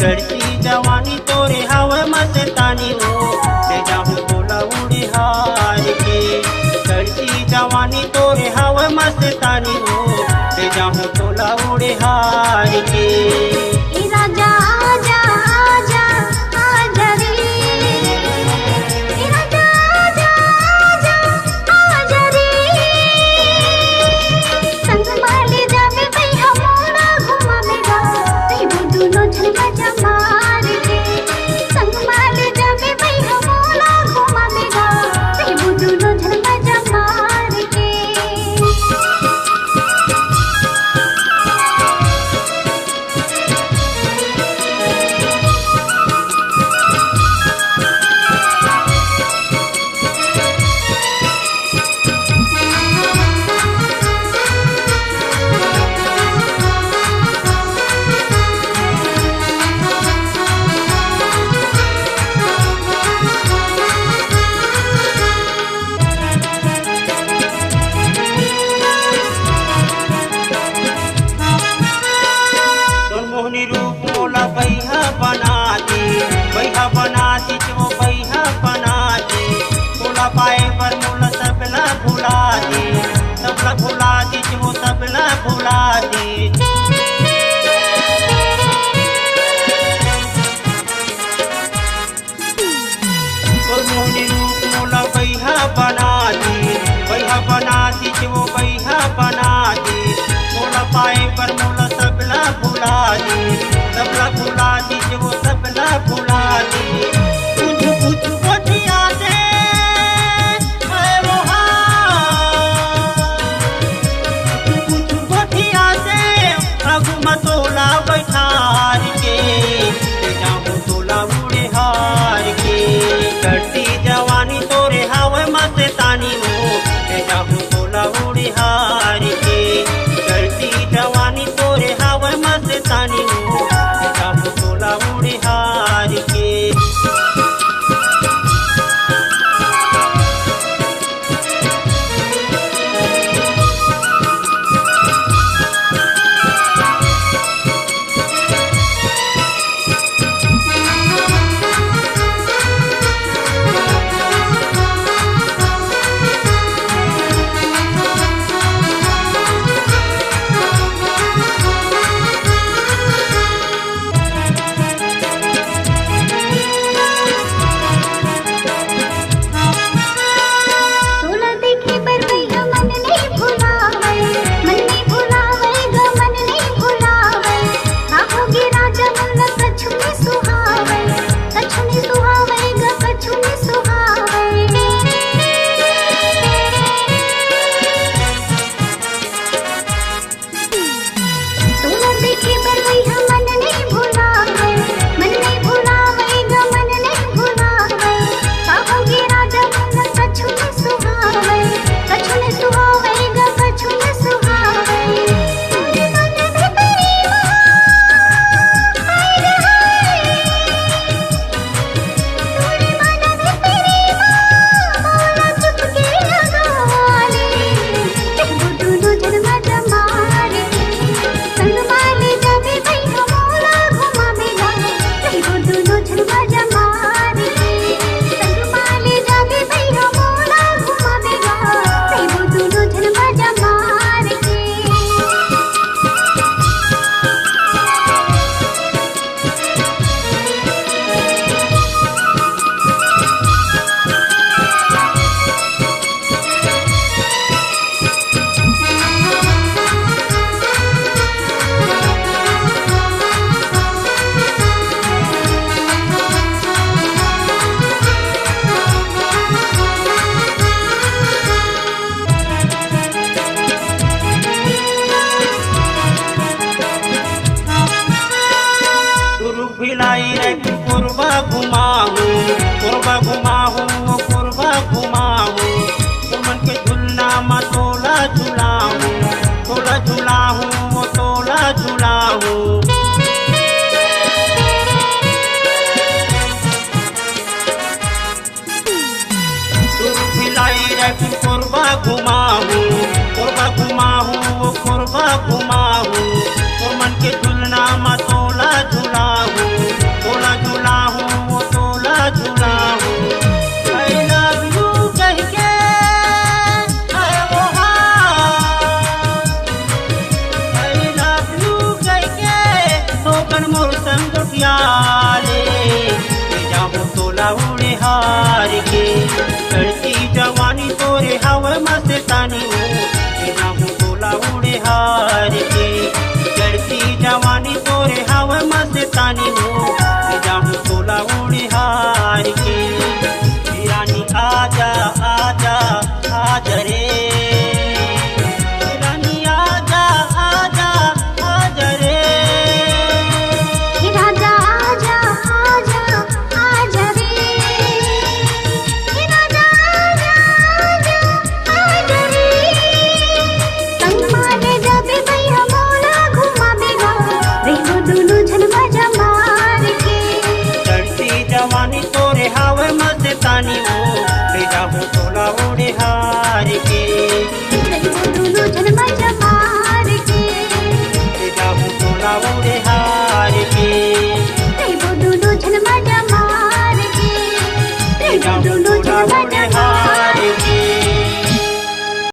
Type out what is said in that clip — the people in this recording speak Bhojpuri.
चढ़ती जवानी तोरे हवे मस्तानी हो ले जाऊं तोला उड़े हार के। चढ़ती जवानी तोरे हवे मस्तानी हो ले जाऊं तोला उड़े हार के। राजा आजा आजा आजा रे, राजा आजा आजा आजा रे। संग माले जावे भाई हमारा घुमावेगा भाई वो दोनों झलका जमार के। संग माले जावे भाई हमारा घुमावेगा भाई वो दोनों झलका जमार के। मोहनी रूप मोला बैहा बना दी, बैहा बना दी जो बैहा बना दी। मोला पाए पर मोला सबला भुला दी, सबला भुला दी जो सबला भुला दी। तो मोहनी रूप मोला बैहा बना दी, बैहा बना दी जो बैहा बना दी। मोला पाए पर मोला सबला भुला दी, सबला भुला दी जो सबला भुला दी। कुछ कुछ बतिया दे ऐ मोहा, कुछ बतिया दे अगु मतोला बैठार के ले जाऊं तोला उड़े हार के। चढ़ती जवानी तोरे हवे मस्तानी हो ले जाऊं तोला उड़े हार के। चढ़ती जवानी तोरे हवे मस्तानी हो ले जाऊं तोला उड़े हार के। तोला देखे पर भैया मन नहीं भुलावे, मन नहीं भुलावे ग मन नहीं भुलावे। आहोगे राजा मन कछु में सुहावे, कछु में सुहावे ग कछु में सुहावे। तोला देखे पर भैया मन नहीं भुलावे, मन नहीं भुलावे ग मन नहीं भुलावे। आहोगे राजा मन कछु में सुहावे, कछु में सुहावे ग कछु में सुहावे। तोरे मन में तेरी हाय रे हाय, तोरे मन में तेरी मोला चुपके लगाले वो दोनों जन्म जमारे। संग माले जावे भाई मोला घुमावेगा भाई वो दोनों जन्म जमारे। संग माले जावे भाई मोला घुमावेगा भाई वो दोनों जन्म जमारे। गुरु भिलाई रे पूर्वा घुमाहू, पूर्वा घुमाहू पूर्वा घुमाहू। तुमन के झुलना मा तोला झुलाहू, तोला झुलाहू तोला झुलाहू। गुरु भिलाई रे पूर्वा घुमाहू, पूर्वा घुमाहू पूर्वा घुमाहू। तुमन के झुलना मा तोला झुलाहू। अनमोल संग उठिया